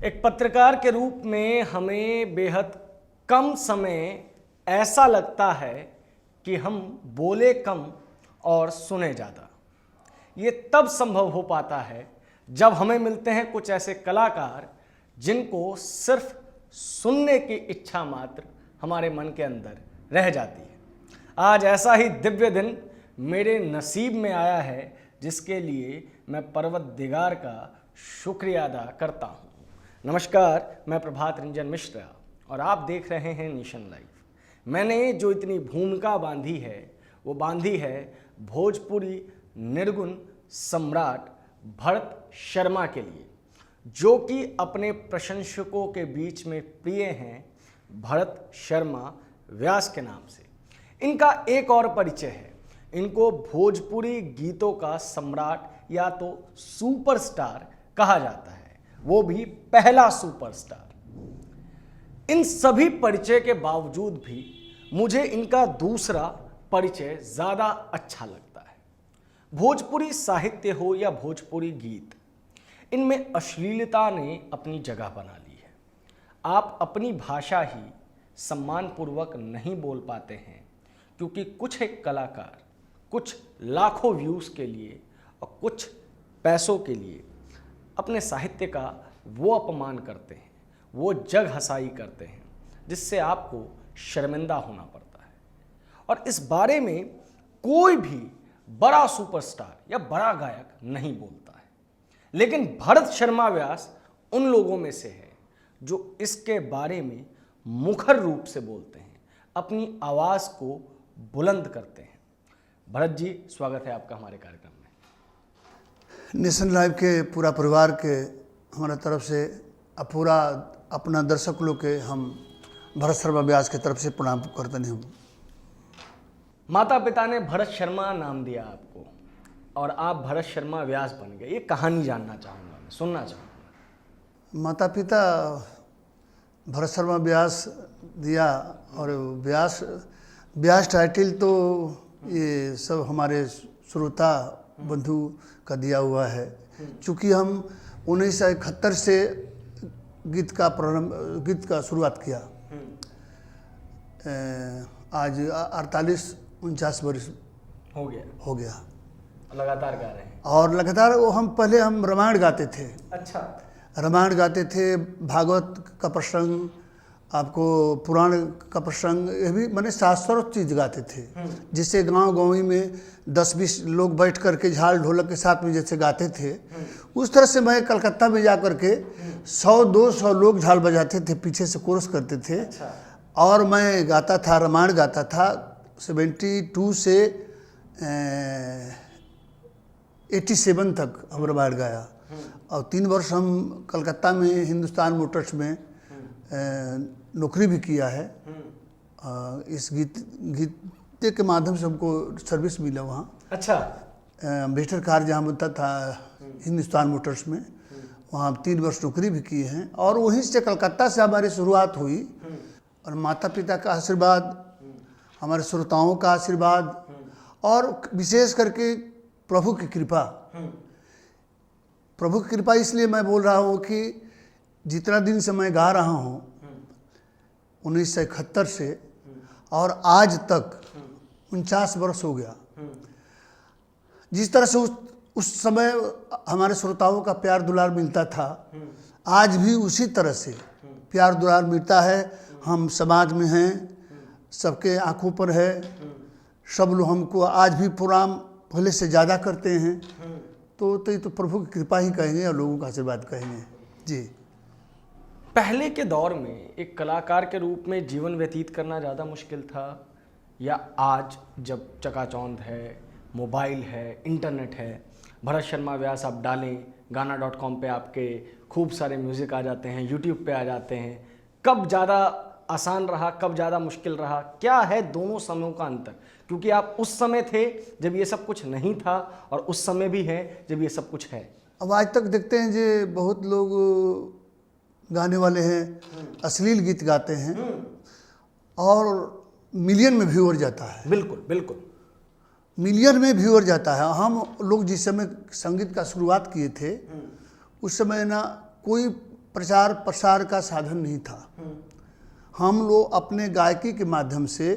एक पत्रकार के रूप में हमें बेहद कम समय ऐसा लगता है कि हम बोले कम और सुने ज़्यादा। ये तब संभव हो पाता है जब हमें मिलते हैं कुछ ऐसे कलाकार जिनको सिर्फ सुनने की इच्छा मात्र हमारे मन के अंदर रह जाती है। आज ऐसा ही दिव्य दिन मेरे नसीब में आया है जिसके लिए मैं परवतदिगार का शुक्रिया अदा करता हूँ। नमस्कार, मैं प्रभात रंजन मिश्रा और आप देख रहे हैं नेशन लाइव। मैंने जो इतनी भूमिका बांधी है वो बांधी है भोजपुरी निर्गुण सम्राट भरत शर्मा के लिए, जो कि अपने प्रशंसकों के बीच में प्रिय हैं भरत शर्मा व्यास के नाम से। इनका एक और परिचय है, इनको भोजपुरी गीतों का सम्राट या तो सुपरस्टार कहा जाता है, वो भी पहला सुपरस्टार। इन सभी परिचय के बावजूद भी मुझे इनका दूसरा परिचय ज़्यादा अच्छा लगता है। भोजपुरी साहित्य हो या भोजपुरी गीत, इनमें अश्लीलता ने अपनी जगह बना ली है। आप अपनी भाषा ही सम्मानपूर्वक नहीं बोल पाते हैं क्योंकि कुछ एक कलाकार कुछ लाखों व्यूज़ के लिए और कुछ पैसों के लिए अपने साहित्य का वो अपमान करते हैं, वो जग हंसाई करते हैं जिससे आपको शर्मिंदा होना पड़ता है। और इस बारे में कोई भी बड़ा सुपरस्टार या बड़ा गायक नहीं बोलता है, लेकिन भरत शर्मा व्यास उन लोगों में से है जो इसके बारे में मुखर रूप से बोलते हैं, अपनी आवाज़ को बुलंद करते हैं। भरत जी, स्वागत है आपका हमारे कार्यक्रम में। नेशन लाइव के पूरा परिवार के हमारा तरफ से पूरा अपना दर्शक लोग के हम भरत शर्मा व्यास के तरफ से प्रणाम करते हैं। हम माता पिता ने भरत शर्मा नाम दिया आपको और आप भरत शर्मा व्यास बन गए, ये कहानी जानना चाहूँगा, मैं सुनना चाहूँगा। माता पिता भरत शर्मा व्यास दिया और व्यास टाइटल तो ये सब हमारे श्रोता बंधु का दिया हुआ है। चूँकि हम 1971 से गीत का शुरुआत किया, आज 48-49 वर्ष हो गया लगातार गा रहे हैं। और लगातार हम पहले रामायण गाते थे। अच्छा। रामायण गाते थे, भागवत का प्रसंग, आपको पुराण का प्रसंग, ये भी मैंने शास्त्रोक्त चीज़ गाते थे, जिससे गांव में 10-20 लोग बैठ करके झाल ढोलक के साथ में जैसे गाते थे, उस तरह से मैं कलकत्ता में जा करके 100-200 लोग झाल बजाते थे, पीछे से कोरस करते थे। अच्छा। और मैं गाता था, रामायण गाता था। 72 से 87 तक हम रामायण गाया और 3 वर्ष हम कलकत्ता में हिंदुस्तान मोटर्स में नौकरी भी किया है। इस गीत के माध्यम से हमको सर्विस मिला वहाँ। अच्छा। बेहतर कार्य जहाँ बनता था हिंदुस्तान मोटर्स में, वहाँ 3 वर्ष नौकरी भी की हैं। और वहीं से कलकत्ता से हमारी शुरुआत हुई और माता पिता का आशीर्वाद, हमारे श्रोताओं का आशीर्वाद और विशेष करके प्रभु की कृपा। प्रभु की कृपा इसलिए मैं बोल रहा हूँ कि जितना दिन से मैं गा रहा हूँ 1971 से और आज तक 49 वर्ष हो गया। जिस तरह से उस समय हमारे श्रोताओं का प्यार दुलार मिलता था, आज भी उसी तरह से प्यार दुलार मिलता है। हम समाज में हैं, सबके आंखों पर है, सब लोग हमको आज भी प्रणाम पहले से ज़्यादा करते हैं। तो ये तो प्रभु की कृपा ही कहेंगे और लोगों का आशीर्वाद कहेंगे जी। पहले के दौर में एक कलाकार के रूप में जीवन व्यतीत करना ज़्यादा मुश्किल था, या आज जब चकाचौंध है, मोबाइल है, इंटरनेट है, भरत शर्मा व्यास आप डालें, गाना.com पे आपके खूब सारे म्यूज़िक आ जाते हैं, यूट्यूब पे आ जाते हैं, कब ज़्यादा आसान रहा, कब ज़्यादा मुश्किल रहा? क्या है दोनों समयों का अंतर? क्योंकि आप उस समय थे जब ये सब कुछ नहीं था और उस समय भी है जब ये सब कुछ है। अब आज तक देखते हैं जी बहुत लोग गाने वाले हैं, अश्लील गीत गाते हैं और मिलियन में व्यूअर जाता है। बिल्कुल बिल्कुल, मिलियन में व्यूअर जाता है। हम लोग जिस समय संगीत का शुरुआत किए थे उस समय ना कोई प्रचार प्रसार का साधन नहीं था। हम लोग अपने गायकी के माध्यम से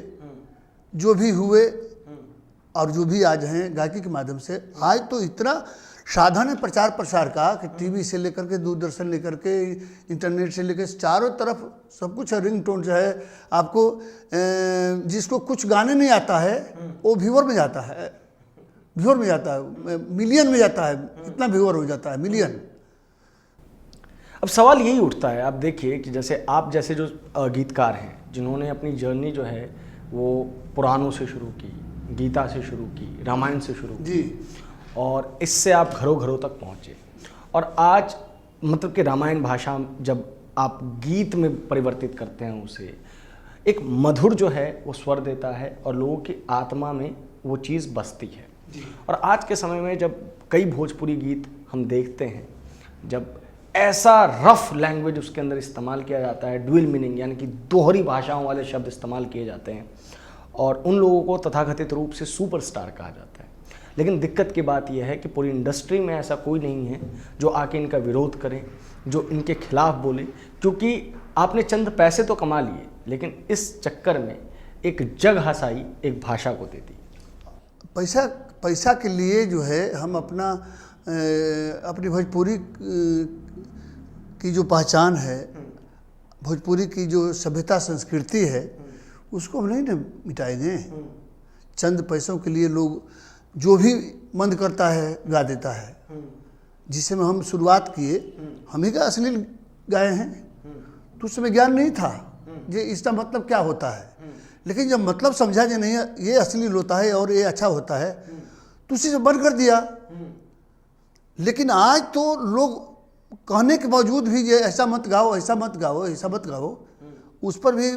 जो भी हुए और जो भी आज हैं गायकी के माध्यम से, आज तो इतना साधन है प्रचार प्रसार का कि टीवी से लेकर के, दूरदर्शन लेकर के, इंटरनेट से लेकर चारों तरफ सब कुछ है। रिंगटोन जो है आपको, जिसको कुछ गाने नहीं आता है वो व्यूअर में जाता है, व्यूअर में जाता है, मिलियन में जाता है, इतना व्यूअर हो जाता है, मिलियन। अब सवाल यही उठता है, आप देखिए कि जैसे आप जैसे जो गीतकार हैं जिन्होंने अपनी जर्नी जो है वो पुराणों से शुरू की, गीता से शुरू की, रामायण से शुरू की, और इससे आप घरों घरों तक पहुँचे, और आज मतलब कि रामायण भाषा जब आप गीत में परिवर्तित करते हैं उसे, एक मधुर जो है वो स्वर देता है और लोगों की आत्मा में वो चीज़ बसती है। और आज के समय में जब कई भोजपुरी गीत हम देखते हैं, जब ऐसा रफ लैंग्वेज उसके अंदर इस्तेमाल किया जाता है, ड्यूअल मीनिंग यानी कि दोहरी भाषाओं वाले शब्द इस्तेमाल किए जाते हैं, और उन लोगों को तथाकथित रूप से सुपरस्टार कहा जाता है। लेकिन दिक्कत की बात यह है कि पूरी इंडस्ट्री में ऐसा कोई नहीं है जो आके इनका विरोध करे, जो इनके खिलाफ बोले, क्योंकि आपने चंद पैसे तो कमा लिए लेकिन इस चक्कर में एक जग हसाई एक भाषा को दे दी। पैसा के लिए जो है हम अपनी भोजपुरी की जो पहचान है, भोजपुरी की जो सभ्यता संस्कृति है, उसको हम नहीं ना मिटाएंगे। चंद पैसों के लिए लोग जो भी मन करता है गा देता है। जिससे में हम शुरुआत किए, हम ही का अश्लील गाए हैं, तो उस समय ज्ञान नहीं था ये इसका मतलब क्या होता है। लेकिन जब मतलब समझा कि नहीं ये अश्लील होता है और ये अच्छा होता है, तो उसी से बंद कर दिया। लेकिन आज तो लोग कहने के बावजूद भी ये ऐसा मत गाओ, ऐसा मत गाओ, ऐसा मत गाओ, उस पर भी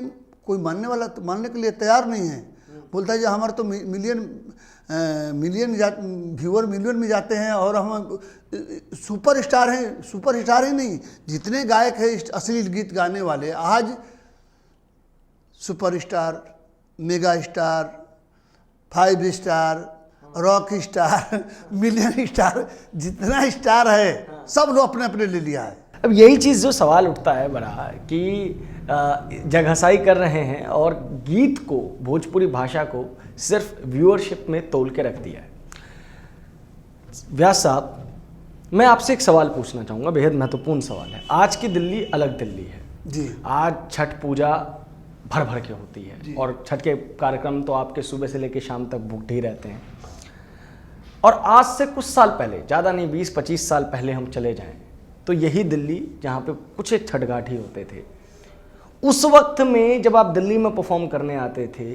कोई मानने के लिए तैयार नहीं है। बोलता है जो हमारे तो व्यूअर मिलियन में जाते हैं और हम सुपरस्टार हैं। सुपरस्टार ही नहीं, जितने गायक हैं अश्लील गीत गाने वाले आज superstar, mega star, 5 star, rock star, million star, जितना स्टार है सब लोग अपने अपने ले लिया है। अब यही चीज़ जो सवाल उठता है बड़ा कि जगहसाई कर रहे हैं और गीत को, भोजपुरी भाषा को सिर्फ व्यूअरशिप में तोल के रख दिया है। व्यास साहब, मैं आपसे एक सवाल पूछना चाहूँगा, बेहद महत्वपूर्ण सवाल है। आज की दिल्ली अलग दिल्ली है जी। आज छठ पूजा भर भर के होती है और छठ के कार्यक्रम तो आपके सुबह से लेकर शाम तक भूखे ही रहते हैं। और आज से कुछ साल पहले, ज़्यादा नहीं 20-25 साल पहले हम चले जाएं तो यही दिल्ली जहाँ पे कुछ एक छठ घाट ही होते थे, उस वक्त में जब आप दिल्ली में परफॉर्म करने आते थे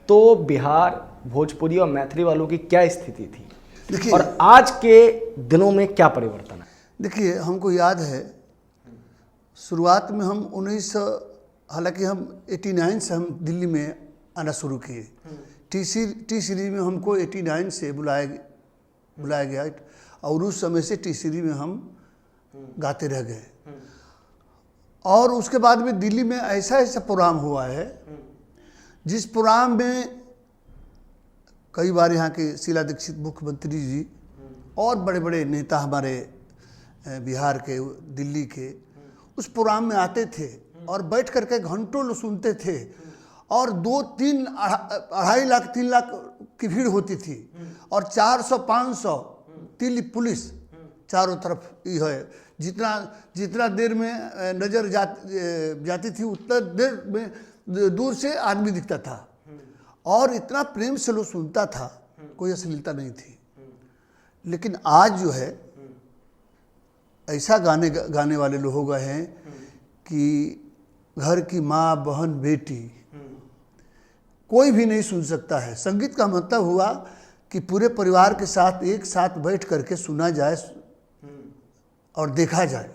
तो बिहार, भोजपुरी और मैथिली वालों की क्या स्थिति थी और आज के दिनों में क्या परिवर्तन है? देखिए, हमको याद है शुरुआत में हम 1900, हालांकि हम 89 से हम दिल्ली में आना शुरू किए। टी सीरीज में हमको 89 से बुलाया गया और उस समय से टी सीरीज में हम गाते रह गए। और उसके बाद में दिल्ली में ऐसा प्रोग्राम हुआ है जिस प्रोग्राम में कई बार यहाँ के शीला दीक्षित मुख्यमंत्री जी और बड़े बड़े नेता हमारे बिहार के, दिल्ली के उस प्रोग्राम में आते थे और बैठ करके घंटों लोग सुनते थे और 2-3, 2.5 लाख 3 लाख की भीड़ होती थी और 400-500 दिल्ली पुलिस चारों तरफ ही है। जितना देर में नज़र जाती थी उतना देर में दूर से आदमी दिखता था और इतना प्रेम से लोग सुनता था, कोई अश्लीलता नहीं थी। लेकिन आज जो है ऐसा गाने वाले लोग हो गए हैं कि घर की माँ, बहन, बेटी कोई भी नहीं सुन सकता है। संगीत का मतलब हुआ कि पूरे परिवार के साथ एक साथ बैठ करके सुना जाए और देखा जाए।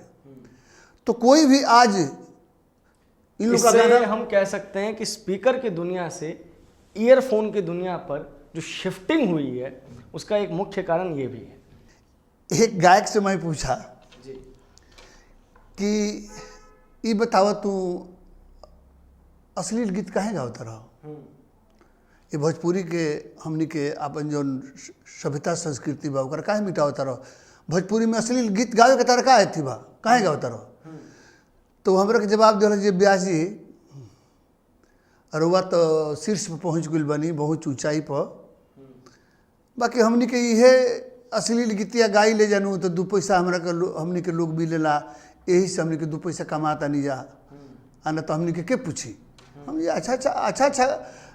तो कोई भी आज इन लोगों का गाना, हम कह सकते हैं कि स्पीकर की दुनिया से ईयरफोन की दुनिया पर जो शिफ्टिंग हुई है उसका एक मुख्य कारण ये भी है। एक गायक से मैं पूछा जी कि ये बताओ तू अश्लील गीत काहे गावत रहो, ये भोजपुरी के हमनी के अपन जो सभ्यता संस्कृति बा ओकरा काहे मिटावत रहो, भोजपुरी में अश्लील गीत गावे के तरह काहे थी बा, काहे गावत रहो। तो हमरा के जवाब दिला जे ब्यास जी अरुआ तो शीर्ष पर पहुँच गई बनी बहुत ऊंचाई पर, बाकी हमनी के इहे अश्लील गीतिया गाई ले जानू तो 2 पैसा हमरा के हमनी के लोग मिलेला, यही से हमनी के 2 पैसा कमाता नहीं जा, आना तो हमनी के पूछी। हम ये अच्छा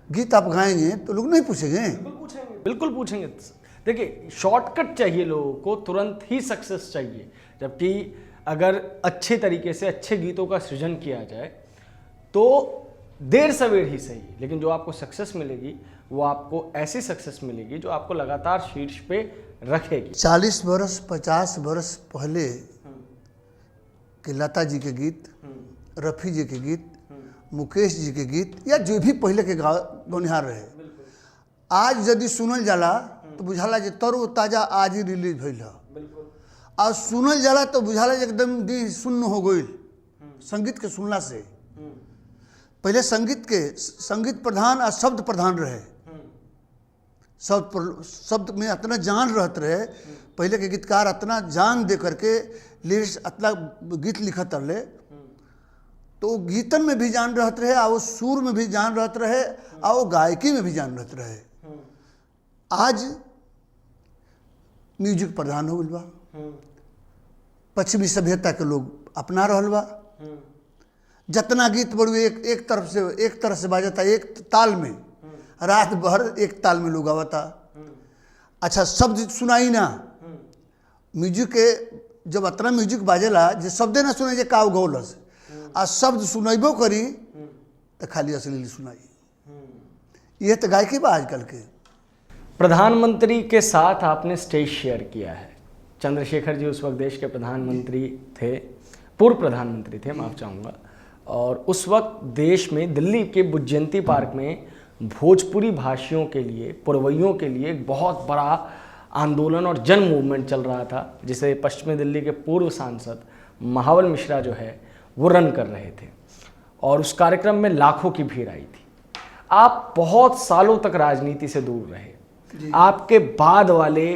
गीत आप गाएंगे तो लोग नहीं पूछेंगे? बिल्कुल पूछेंगे। देखिए, शॉर्टकट चाहिए लोगों को, तुरंत ही सक्सेस चाहिए, जबकि अगर अच्छे तरीके से अच्छे गीतों का सृजन किया जाए तो देर सवेर ही सही, लेकिन जो आपको सक्सेस मिलेगी वो आपको ऐसी सक्सेस मिलेगी जो आपको लगातार शीर्ष पे रखेगी। 40 बरस 50 बरस पहले के लता जी के गीत, रफ़ी जी के गीत, मुकेश जी के गीत या जो भी पहले के गौनिहार रहे, आज यदि सुनल जाला तो बुझाला जे तरो ताज़ा आज ही रिलीज भइल है, और सुनल जाला तो बुझाला जे एकदम दी सुन्न हो गई संगीत के सुनला से। पहले संगीत प्रधान और शब्द प्रधान रहे, शब्द में इतना जान रहते रहे, पहले के गीतकार इतना जान दे करके लिरिक्स इतना गीत लिखत रहे, तो गीतन में भी जान रहते रहे, और वो सुर में भी जान रहते रहे, और वो गायकी में भी जान रहते रहे। आज म्यूजिक प्रधान हो गई बा, पश्चिमी सभ्यता के लोग अपना रहल बा, जितना गीत बड़ू एक तरफ से बाजता, एक ताल में, रात भर एक ताल में लोग आवता। अच्छा, शब्द सुनाई ना, म्यूजिक के जब इतना म्यूजिक बाजेला जे शब्दे ना सुनाई जे का गौलस, आ शब्द सुनैबो करी तो खाली अश्लील सुनाई। ये तो गायकी बा आजकल के। प्रधानमंत्री के साथ आपने स्टेज शेयर किया है। चंद्रशेखर जी उस वक्त देश के प्रधानमंत्री थे, पूर्व प्रधानमंत्री थे, माफ़ चाहूँगा, और उस वक्त देश में दिल्ली के बुज्जयंती पार्क में भोजपुरी भाषियों के लिए, पुरवैयों के लिए एक बहुत बड़ा आंदोलन और जन मूवमेंट चल रहा था, जिसे पश्चिमी दिल्ली के पूर्व सांसद महाबल मिश्रा जो है वो रन कर रहे थे, और उस कार्यक्रम में लाखों की भीड़ आई थी। आप बहुत सालों तक राजनीति से दूर रहे, आपके बाद वाले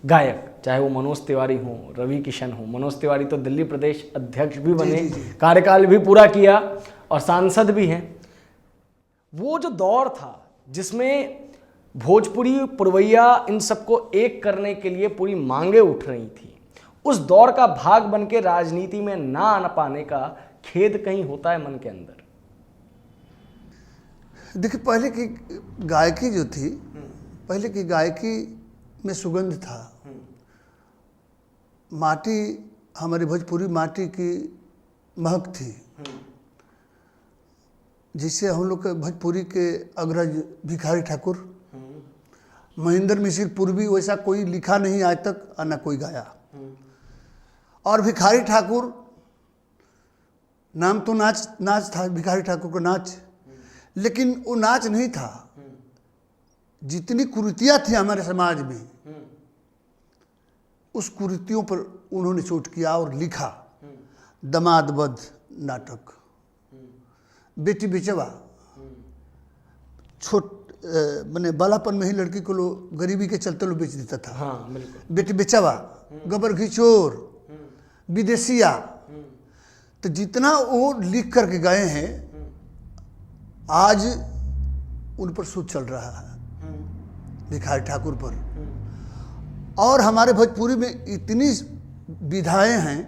गायक, चाहे वो मनोज तिवारी हों, रवि किशन हों, मनोज तिवारी तो दिल्ली प्रदेश अध्यक्ष भी बने, कार्यकाल भी पूरा किया और सांसद भी हैं। वो जो दौर था जिसमें भोजपुरी, पुरवैया, इन सबको एक करने के लिए पूरी मांगे उठ रही थी, उस दौर का भाग बन के राजनीति में ना आना पाने का खेद कहीं होता है मन के अंदर? देखिए, पहले की गायकी जो थी, पहले की गायकी में सुगंध था, माटी, हमारी भोजपुरी माटी की महक थी, जिससे हम लोग के भोजपुरी के अग्रज भिखारी ठाकुर, महेंद्र मिश्र पूर्वी, वैसा कोई लिखा नहीं आज तक, और न कोई गाया। और भिखारी ठाकुर नाम तो नाच था, भिखारी ठाकुर का नाच, लेकिन वो नाच नहीं था। जितनी कुरीतियाँ थी हमारे समाज में, उस कुरीतियों पर उन्होंने चोट किया और लिखा। दमाद वध नाटक, बेटी बेचवा, मैंने बालापन में ही लड़की को लोग गरीबी के चलते लोग बेच देता था। हाँ, बिल्कुल। बेटी बेचवा, गबर घिचोर, विदेशिया, तो जितना वो लिख करके गए हैं, आज उन पर सूद चल रहा है, भिखारी ठाकुर पर। और हमारे भोजपुरी में इतनी विधाएं हैं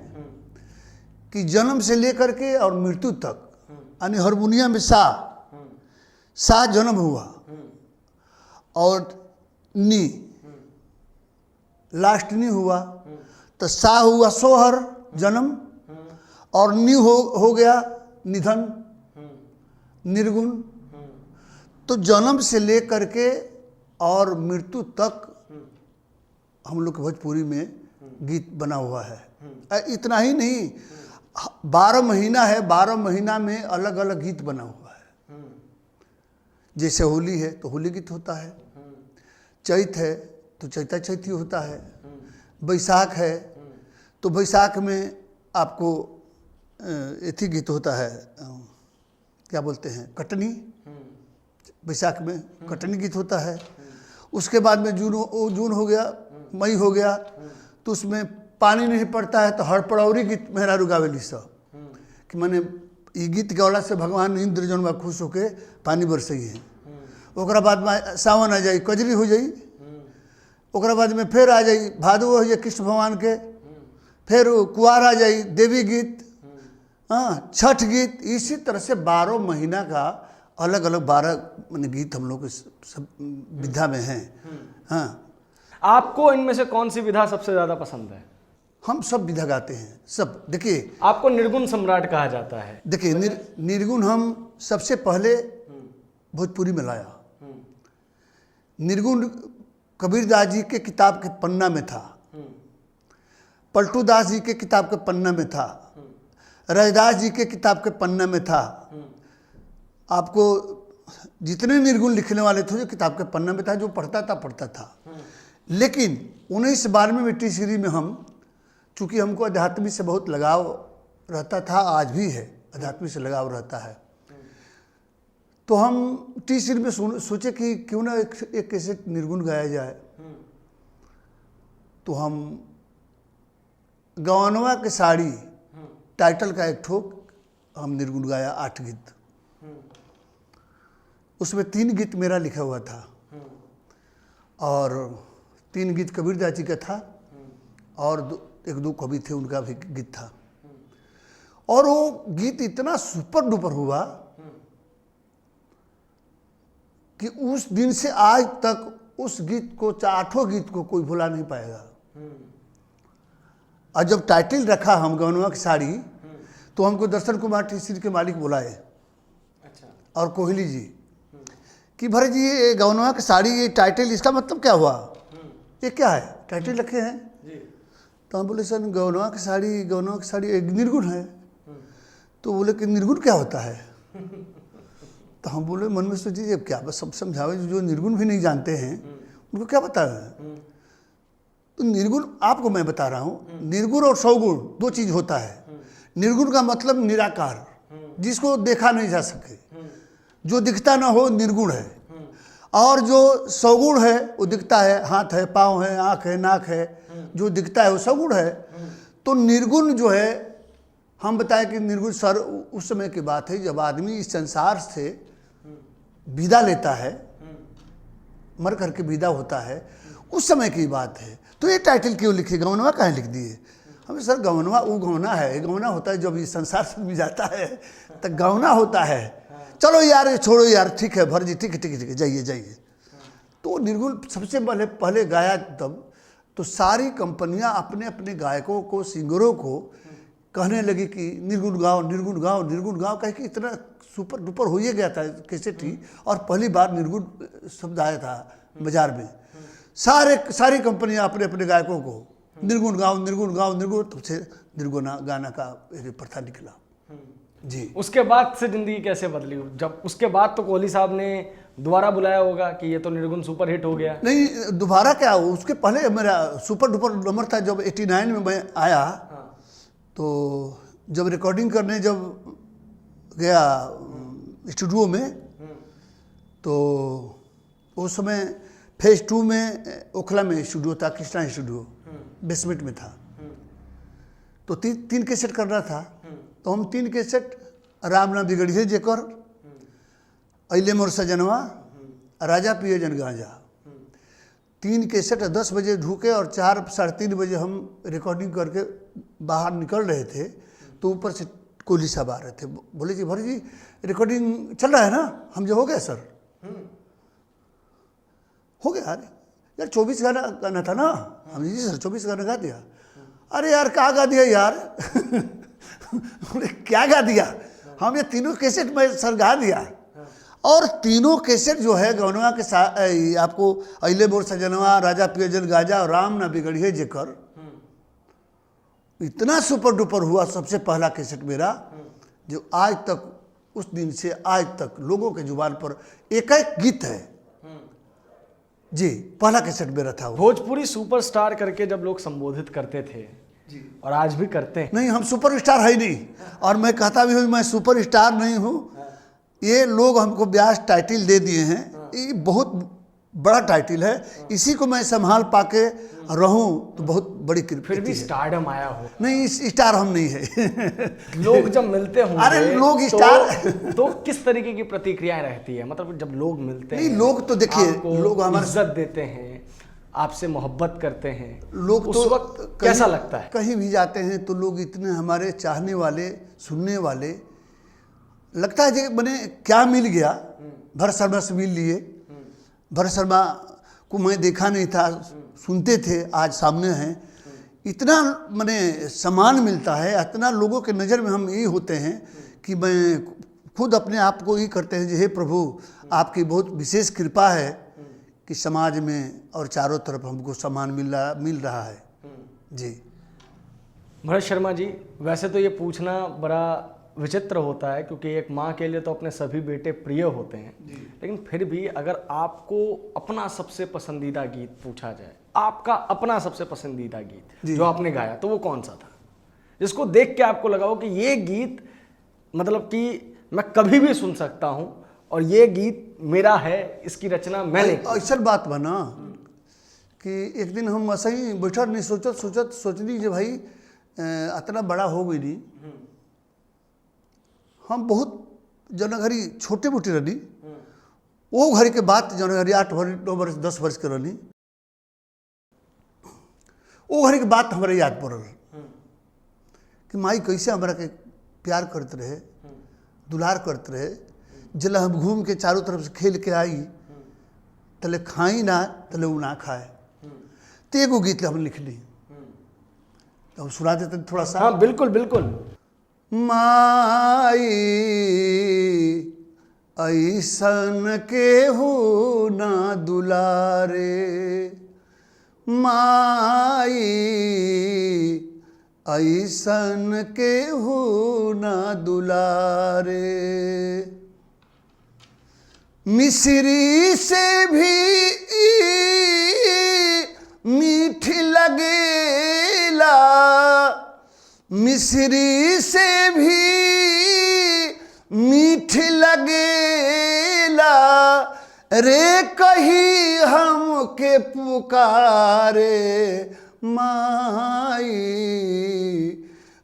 कि जन्म से लेकर के और मृत्यु तक, यानी हारमोनियम में सा जन्म हुआ, और नी लास्ट नी हुआ, तो सा हुआ सोहर जन्म, और नी हो गया निधन, निर्गुण। तो जन्म से लेकर के और मृत्यु तक हम लोग के भोजपुरी में गीत बना हुआ है। इतना ही नहीं, 12 महीना है, 12 महीना में अलग अलग गीत बना हुआ है। जैसे होली है तो होली गीत होता है, चैत है तो चैता चैती होता है, बैसाख है तो बैसाख में आपको एथी गीत होता है, क्या बोलते हैं, कटनी, बैसाख में कटनी गीत होता है। उसके बाद में जून हो गया, मई हो गया, तो उसमें पानी नहीं पड़ता है तो हड़पड़ौरी गीत मेहरारू गावेली सब, कि मैंने ये गीत गौला से भगवान इंद्र जौन बा खुश होके पानी बरसई है। ओकरा बाद में सावन आ जाई, कजरी हो जाई। ओकरा बाद में फिर आ जाई भादो हो जाए कृष्ण भगवान के, फिर कुआर आ जाई देवी गीत, हाँ छठ गीत। इसी तरह से 12 महीना का अलग अलग 12 गीत हम लोग सब विधा में हैं। हाँ, आपको इनमें से कौन सी विधा सबसे ज्यादा पसंद है? हम सब विधा गाते हैं सब। देखिए, आपको निर्गुण सम्राट कहा जाता है। देखिए निर्गुण हम सबसे पहले भोजपुरी में लाया। निर्गुण कबीरदास जी के किताब के पन्ना में था, पलटू दास जी के किताब के पन्ना में था, रैदास जी के किताब के पन्ना में था। आपको जितने निर्गुण लिखने वाले थे जो किताब के पन्ना में था, जो पढ़ता था। लेकिन 19-12 टीसरी में हम, चूँकि हमको अध्यात्म से बहुत लगाव रहता था, आज भी है, अध्यात्म से लगाव रहता है, तो हम टीसरी में सोचे कि क्यों ना एक कैसे निर्गुण गाया जाए। तो हम गवनवा के साड़ी टाइटल का एक ठोक हम निर्गुण गाया, 8 गीत। उसमें 3 गीत मेरा लिखा हुआ था और 3 गीत कबीरदास जी का था और 1-2 कवि थे उनका भी गीत था। और वो गीत इतना सुपर डुपर हुआ कि उस दिन से आज तक उस गीत को, 8 गीत को कोई भुला नहीं पाएगा। और जब टाइटल रखा हम गवनवा की साड़ी, तो हमको दर्शन कुमार टीसरी के मालिक बुलाए, अच्छा, और कोहली जी कि भरे जी ये गवनवा की साड़ी, ये टाइटल इसका मतलब क्या हुआ, ये क्या है टाइटल रखे हैं जी। तो हम बोले सर गवनवा की साड़ी एक निर्गुण है। तो बोले कि निर्गुण क्या होता है? तो हम बोले मन में सोचिए अब क्या, बस सब समझावे, जो निर्गुण भी नहीं जानते हैं उनको क्या पता है। तो निर्गुण आपको मैं बता रहा हूँ, निर्गुण और सौगुण 2 चीज़ होता है। निर्गुण का मतलब निराकार, जिसको देखा नहीं जा सके, जो दिखता ना हो निर्गुण है। और जो सौगुण है वो दिखता है, हाथ है, पाँव है, आँख है, नाक है, जो दिखता है वो सौगुण है। तो निर्गुण जो है, हम बताएं कि निर्गुण सर उस समय की बात है जब आदमी इस संसार से विदा लेता है, मर करके विदा होता है, उस समय की बात है। तो ये टाइटल क्यों लिखे, गवनवा काहे लिख दिए? हमें सर गवनवा वो गवना है, गवना होता है जब इस संसार से भी जाता है तो गवना होता है। चलो यार छोड़ो यार, ठीक है भर जी, ठीक है जाइए। तो निर्गुण सबसे पहले गाया तब, तो सारी कंपनियां अपने अपने गायकों को, सिंगरों को कहने लगी कि निर्गुण गाओ, कह के इतना सुपर डुपर हो ही गया था कैसेट ही। और पहली बार निर्गुण शब्द आया था बाजार में। सारी कंपनियां अपने अपने गायकों को निर्गुण गाओ, तब से निर्गुण गाना का एक प्रथा निकला जी। उसके बाद से जिंदगी कैसे बदली? जब उसके बाद तो कोहली साहब ने दोबारा बुलाया होगा कि ये तो निर्गुण सुपर हिट हो गया। नहीं, दोबारा क्या, उसके पहले मेरा सुपर डुपर नंबर था जब 89 में मैं आया। तो जब रिकॉर्डिंग करने जब गया स्टूडियो में, तो उस समय फेज 2 में ओखला में स्टूडियो था, कृष्णा स्टूडियो बेसमेंट में था। तो 3 कैसेट करना था। तो हम 3 कैसेट राम ना बिगड़िए जेकर, अइले मोर सजनवा, राजा पिए जन गांजा, 3 कैसेट 10 बजे ढूके और 4-3:30 बजे हम रिकॉर्डिंग करके बाहर निकल रहे थे। तो ऊपर से कोहली साहब आ रहे थे, बोले जी भर जी रिकॉर्डिंग चल रहा है ना? हम जो हो गया सर, हो गया यार 24 गाना गाना था ना। हम जी सर 24 गाना गा दिया। अरे यार क्या गा दिया यार क्या गा दिया? हम ये 3 कैसेट में सर गा दिया। और 3 कैसेट जो है गवनवा के साथ, आपको अइले मोर सजनवा, राजा पियजन गाजा और राम ना बिगड़िए जेकर, इतना सुपर डुपर हुआ सबसे पहला कैसेट मेरा, जो आज तक, उस दिन से आज तक लोगों के जुबान पर एक गीत है जी। पहला कैसेट मेरा था वो। भोजपुरी सुपरस्टार करके जब लोग संबोधित करते थे जी, और आज भी करते हैं। नहीं, हम सुपरस्टार है ही नहीं, और मैं कहता भी हूँ मैं सुपरस्टार नहीं हूँ। ये लोग हमको ब्याज टाइटल दे दिए हैं, ये बहुत बड़ा टाइटल है, इसी को मैं संभाल पाके रहूं तो बहुत बड़ी फिर कृपा भी है। स्टारडम आया हो, नहीं, इस स्टार हम नहीं है। लोग जब मिलते होंगे अरे लोग तो, स्टार तो किस तरीके की प्रतिक्रियाएं रहती है? मतलब जब लोग मिलते नहीं, हैं, लोग तो देखिए, आपको लोग हमारे इज्जत देते हैं, आपसे मोहब्बत करते हैं, लोग उस तो वक्त कैसा लगता है? कहीं भी जाते हैं तो लोग इतने हमारे चाहने वाले, सुनने वाले, लगता है कि मैंने क्या मिल गया। भरत शर्मा से मिल लिए, भरत शर्मा को मैं देखा नहीं था, सुनते थे, आज सामने हैं। इतना मैंने सम्मान मिलता है, इतना लोगों के नज़र में हम यही होते हैं कि मैं खुद अपने आप को ही करते हैं, हे प्रभु आपकी बहुत विशेष कृपा है कि समाज में और चारों तरफ हमको सम्मान मिल रहा है। जी भरत शर्मा जी, वैसे तो ये पूछना बड़ा विचित्र होता है क्योंकि एक माँ के लिए तो अपने सभी बेटे प्रिय होते हैं, लेकिन फिर भी अगर आपको अपना सबसे पसंदीदा गीत पूछा जाए, आपका अपना सबसे पसंदीदा गीत जो आपने गाया, तो वो कौन सा था जिसको देख के आपको लगा हो कि ये गीत मतलब कि मैं कभी भी सुन सकता हूँ और ये गीत मेरा है, इसकी रचना मैंने की? ऐसा बात बना कि एक दिन हम ऐसा ही बैठा नहीं, सोचनी कि भाई इतना बड़ा हो गई नहीं, हम बहुत जनघरी छोटे मोटे रही, वो घड़ी के बात जनघरी 8 वर्ष 9 वर्ष 10 वर्ष के रही, वो घड़ी के बात हमारे याद पड़ल कि माई कैसे हमारा के प्यार करते रहे, दुलार करते रहे। जल हम घूम के चारों तरफ से खेल के आई, तले खाई ना तले वो ना खाए, तो एगो गीत हम लिख ली, तो हम सुना देते थोड़ा सा। हाँ बिल्कुल बिल्कुल। माई ऐसन केहू ना दुलारे, माई ऐसन केहू ना दुलारे, मिश्री से भी मीठी लगेला, मिश्री से भी मीठ लगेला, रे कही हमके पुकारे, माई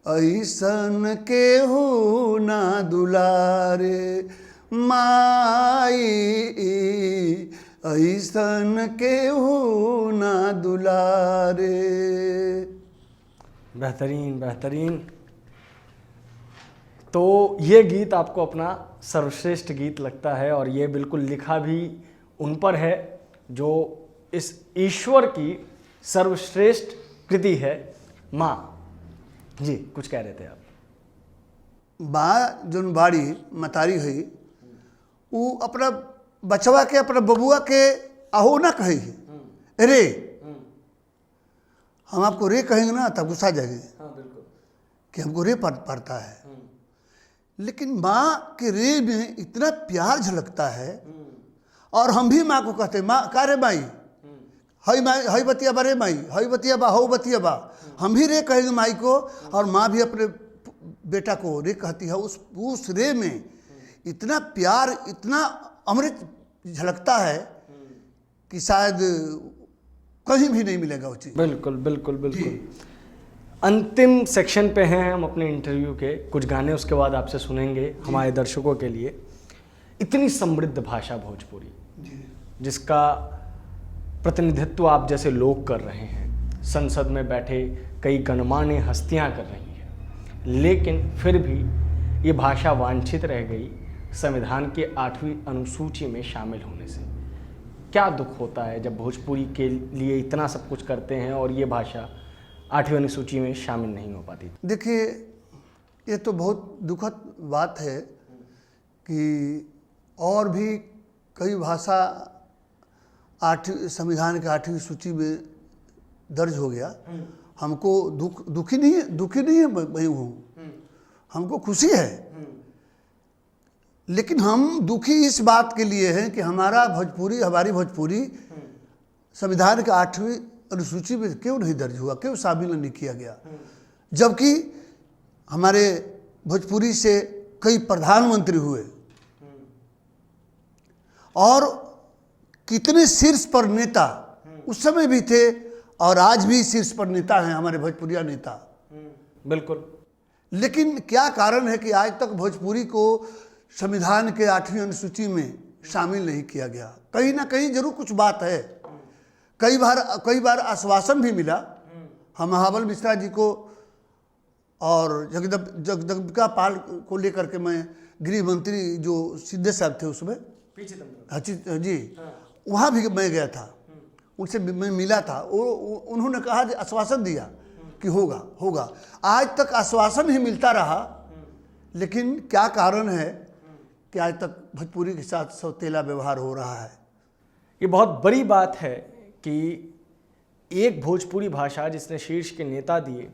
ऐसन केहू ना दुलारे, माई ऐसन केहू ना दुलारे। बेहतरीन बेहतरीन। तो ये गीत आपको अपना सर्वश्रेष्ठ गीत लगता है और ये बिल्कुल लिखा भी उन पर है जो इस ईश्वर की सर्वश्रेष्ठ कृति है, माँ। जी कुछ कह रहे थे आप? बा जोन बाड़ी मतारी हुई, वो अपना बचवा के, अपना बबुआ के आहो ना कही रे, हम आपको रे कहेंगे ना तब गुस्सा जाएंगे कि हमको रे पड़ता है, लेकिन माँ के रे में इतना प्यार झलकता है। और हम भी माँ को कहते हैं, माँ का रे माई, हई माई, हई बतिया बा रे माई, हई बतिया बा, हऊ बतिया बा, हम भी रे कहेंगे माई को, और माँ भी अपने बेटा को रे कहती है। उस रे में इतना प्यार, इतना अमृत झलकता है कि शायद कहीं भी नहीं मिलेगा वो चीज़। बिल्कुल बिल्कुल बिल्कुल। अंतिम सेक्शन पे हैं हम अपने इंटरव्यू के, कुछ गाने उसके बाद आपसे सुनेंगे हमारे दर्शकों के लिए। इतनी समृद्ध भाषा भोजपुरी जिसका प्रतिनिधित्व आप जैसे लोग कर रहे हैं, संसद में बैठे कई गणमान्य हस्तियां कर रही हैं, लेकिन फिर भी ये भाषा वांछित रह गई संविधान के 8वीं अनुसूची में शामिल होने से। क्या दुख होता है जब भोजपुरी के लिए इतना सब कुछ करते हैं और ये भाषा 8वीं अनुसूची में शामिल नहीं हो पाती? देखिए, ये तो बहुत दुखद बात है कि और भी कई भाषा संविधान के 8वीं सूची में दर्ज हो गया। हमको दुखी नहीं है मैं हूँ, हमको खुशी है, लेकिन हम दुखी इस बात के लिए हैं कि हमारी भोजपुरी संविधान के 8वीं अनुसूची में क्यों नहीं दर्ज हुआ, क्यों शामिल नहीं किया गया, जबकि हमारे भोजपुरी से कई प्रधानमंत्री हुए और कितने शीर्ष पर नेता उस समय भी थे और आज भी शीर्ष पर नेता हैं हमारे भोजपुरिया नेता। बिल्कुल। लेकिन क्या कारण है कि आज तक भोजपुरी को संविधान के 8वीं अनुसूची में शामिल नहीं किया गया? कहीं ना कहीं जरूर कुछ बात है। कई बार आश्वासन भी मिला। हम महाबल मिश्रा जी को और जगदम्बिका पाल को लेकर के मैं गृह मंत्री जो सिद्धे साहब थे उसमें जी, वहाँ भी मैं गया था, उनसे मैं मिला था। उन्होंने कहा, आश्वासन दिया कि होगा होगा। आज तक आश्वासन ही मिलता रहा, लेकिन क्या कारण है कि आज तक भोजपुरी के साथ सौतेला व्यवहार हो रहा है? ये बहुत बड़ी बात है कि एक भोजपुरी भाषा जिसने शीर्ष के नेता दिए,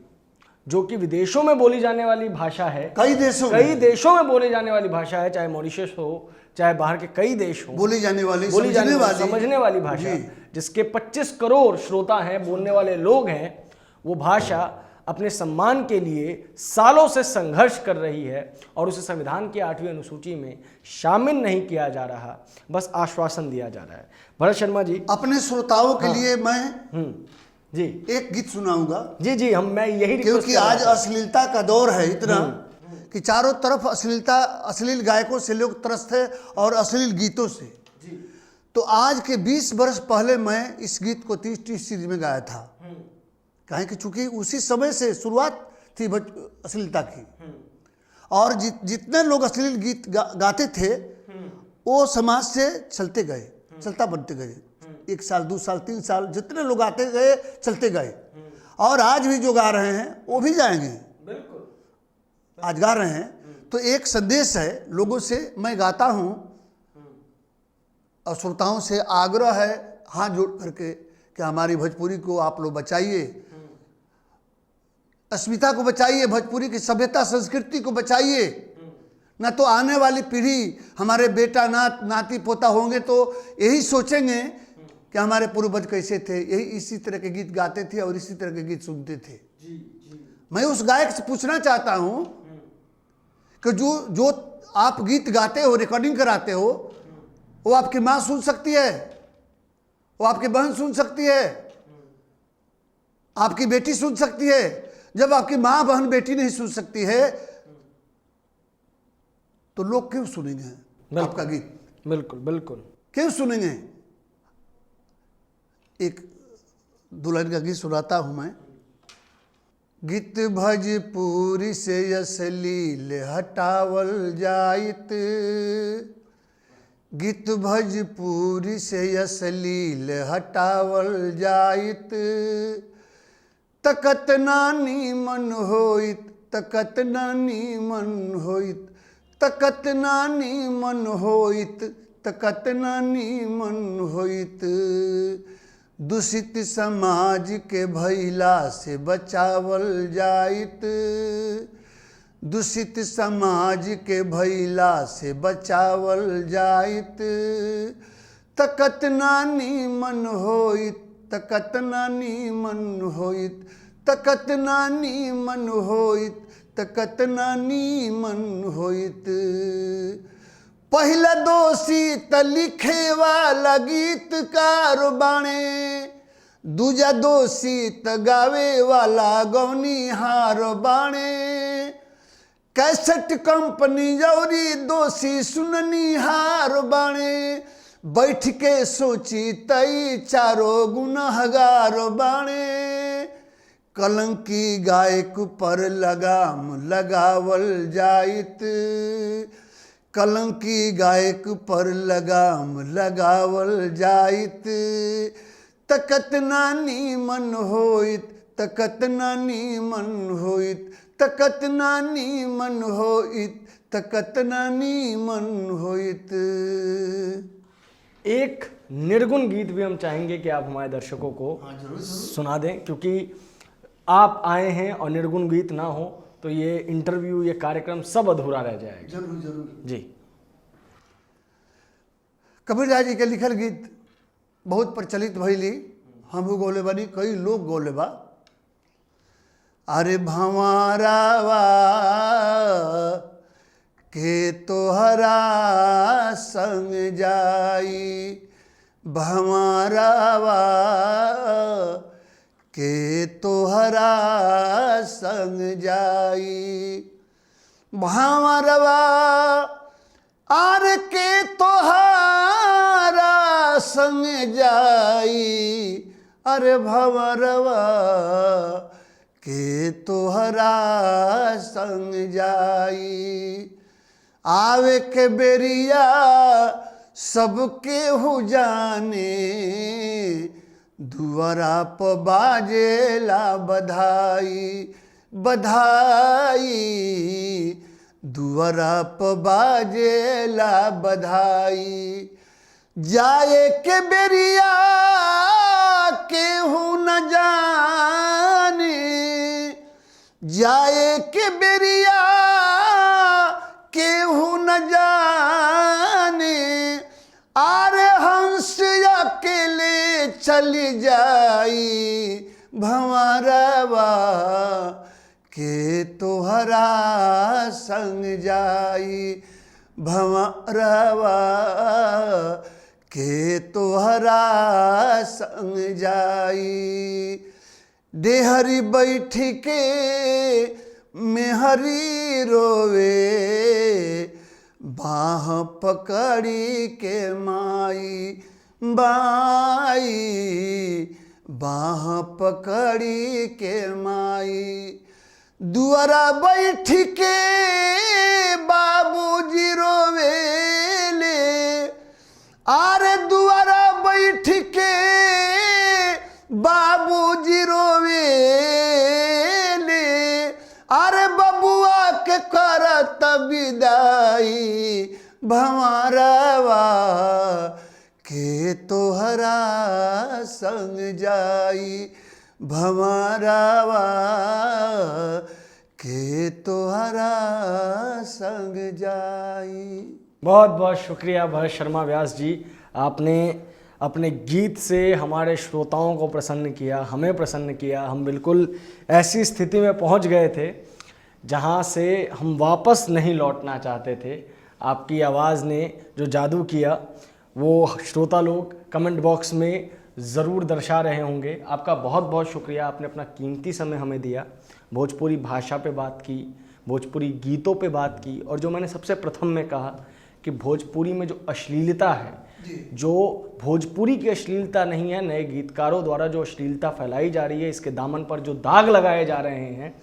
जो कि विदेशों में बोली जाने वाली भाषा है, कई देशों में बोली जाने वाली भाषा है, चाहे मॉरिशस हो, चाहे बाहर के कई देश हो, बोली जाने वाली समझने वाली भाषा, जिसके 25 करोड़ श्रोता हैं, बोलने वाले लोग हैं, वो भाषा अपने सम्मान के लिए सालों से संघर्ष कर रही है और उसे संविधान की 8वीं अनुसूची में शामिल नहीं किया जा रहा, बस आश्वासन दिया जा रहा है। भरत शर्मा जी, अपने श्रोताओं के लिए मैं जी एक गीत सुनाऊंगा। जी मैं यही, क्योंकि आज अश्लीलता का दौर है इतना कि चारों तरफ अश्लील गायकों से लोग त्रस्त है और अश्लील गीतों से। तो आज के 20 वर्ष पहले मैं इस गीत को 30 सीरीज में गाया था। कहें कि चूंकि उसी समय से शुरुआत थी अश्लीलता की, और जितने लोग अश्लील गीत गाते थे वो समाज से चलते गए, चलता बनते गए। 1 साल 2 साल 3 साल जितने लोग आते गए चलते गए, और आज भी जो गा रहे हैं वो भी जाएंगे। बिल्कुल, आज गा रहे हैं। तो एक संदेश है लोगों से, मैं गाता हूं और श्रोताओं से आग्रह है हाथ जोड़ करके कि हमारी भोजपुरी को आप लोग बचाइए, अस्मिता को बचाइए, भोजपुरी की सभ्यता संस्कृति को बचाइए। न तो आने वाली पीढ़ी, हमारे बेटा नाती पोता होंगे तो यही सोचेंगे कि हमारे पूर्वज कैसे थे, यही इसी तरह के गीत गाते थे और इसी तरह के गीत सुनते थे। मैं उस गायक से पूछना चाहता हूं कि जो आप गीत गाते हो, रिकॉर्डिंग कराते हो, वो आपकी माँ सुन सकती है, वो आपकी बहन सुन सकती है, आपकी बेटी सुन सकती है। जब आपकी माँ बहन बेटी नहीं सुन सकती है तो लोग क्यों सुनेंगे आपका गीत? बिल्कुल बिल्कुल, क्यों सुनेंगे? एक दुल्हन का गीत सुनाता हूं मैं। गीत भजपुरी से अश्लील हटावल जाइत, गीत भजपुरी से अश्लील हटावल जाइत, तकत नानी मन होइत, तकत नानी मन होइत, तकत नानी मन होइत, तकत नानी मन होइत। दूषित समाज के भैला से बचावल जाइत, दूषित समाज के भैला से बचावल जाइत, तकत नानी मन होइत, तकत नानी मन होइत, तकत नानी मन होइत, तकत नानी मन होइत। पहला दोषी त लिखे वाला गीतकार बाणे, दूजा दोषी त गावे वाला गवनिहार बाणे। कैसेट कंपनी जौरी दोषी सुननिहार बाणे, बैठ के सोची तई चारो गुनहगार बाणे। कलंकी गायक पर लगाम लगावल जाइत, कलंकी गायक पर लगाम लगावल जाइत, तकत नानी मन होइत, तकत नानी मन होइत, तकत नानी मन होइत, तकत नानी मन होइत। एक निर्गुण गीत भी हम चाहेंगे कि आप हमारे दर्शकों को सुना दें, क्योंकि आप आए हैं और निर्गुण गीत ना हो तो ये इंटरव्यू, ये कार्यक्रम सब अधूरा रह जाएगा। जरूर जरूर जी। कबीरदास जी के लिखल गीत बहुत प्रचलित भइली, हमहू गौले बानी, कई लोग गौले बा। अरे भंवरावा के तोहरा संग जाई, भंवरवा के तोहरा संग जाई, भंवरवा आर के तोहरा संग जाई, अरे भंवरवा के तोहरा संग जाई। आवे के बेरिया सबके हो जाने, दुआरा प बाजेला बधाई बधाई, दुआरा प बाजेला बधाई। जाए के बेरिया केहू न जाने, जाए के बेरिया केहू न जाने, आरे हंस अकेले चली जाई, भंवरवा के तोहरा संग जाई, भंवरवा के तोहरा संग जाई। देहरी बैठ के मेहरी रोवे, बाह पकड़ी के माई बाई, बाह पकड़ी के माई। दुआरा बैठ के बाबूजी रोवेले, आरे दुआरा बैठ के बाबूजी रोवेले, अरे बबुआ के करत विदाई, भंवरवा के तोहरा संग जाई, भंवरवा के तोहरा संग जाई। बहुत बहुत शुक्रिया भरत शर्मा व्यास जी, आपने अपने गीत से हमारे श्रोताओं को प्रसन्न किया, हमें प्रसन्न किया। हम बिल्कुल ऐसी स्थिति में पहुंच गए थे जहां से हम वापस नहीं लौटना चाहते थे। आपकी आवाज़ ने जो जादू किया वो श्रोता लोग कमेंट बॉक्स में ज़रूर दर्शा रहे होंगे। आपका बहुत बहुत शुक्रिया, आपने अपना कीमती समय हमें दिया, भोजपुरी भाषा पे बात की, भोजपुरी गीतों पे बात की, और जो मैंने सबसे प्रथम में कहा कि भोजपुरी में जो अश्लीलता है, जो भोजपुरी की अश्लीलता नहीं है, नए गीतकारों द्वारा जो अश्लीलता फैलाई जा रही है, इसके दामन पर जो दाग लगाए जा रहे हैं,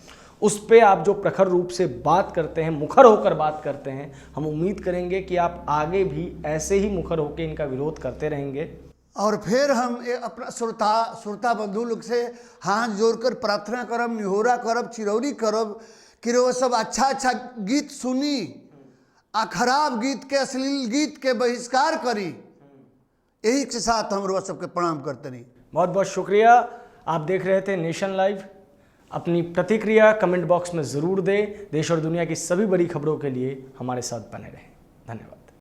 उस पे आप जो प्रखर रूप से बात करते हैं, मुखर होकर बात करते हैं, हम उम्मीद करेंगे कि आप आगे भी ऐसे ही मुखर होकर इनका विरोध करते रहेंगे। और फिर हम अपना श्रोता बंधु लोग से हाथ जोड़कर प्रार्थना करब, निहोरा करब, चिरौरी करब कि वो सब अच्छा अच्छा गीत सुनी, आ खराब गीत के, अश्लील गीत के बहिष्कार करी। यही के साथ हम रोज सबके प्रणाम करते नहीं। बहुत बहुत शुक्रिया। आप देख रहे थे नेशन लाइव। अपनी प्रतिक्रिया कमेंट बॉक्स में ज़रूर दें। देश और दुनिया की सभी बड़ी खबरों के लिए हमारे साथ बने रहें। धन्यवाद।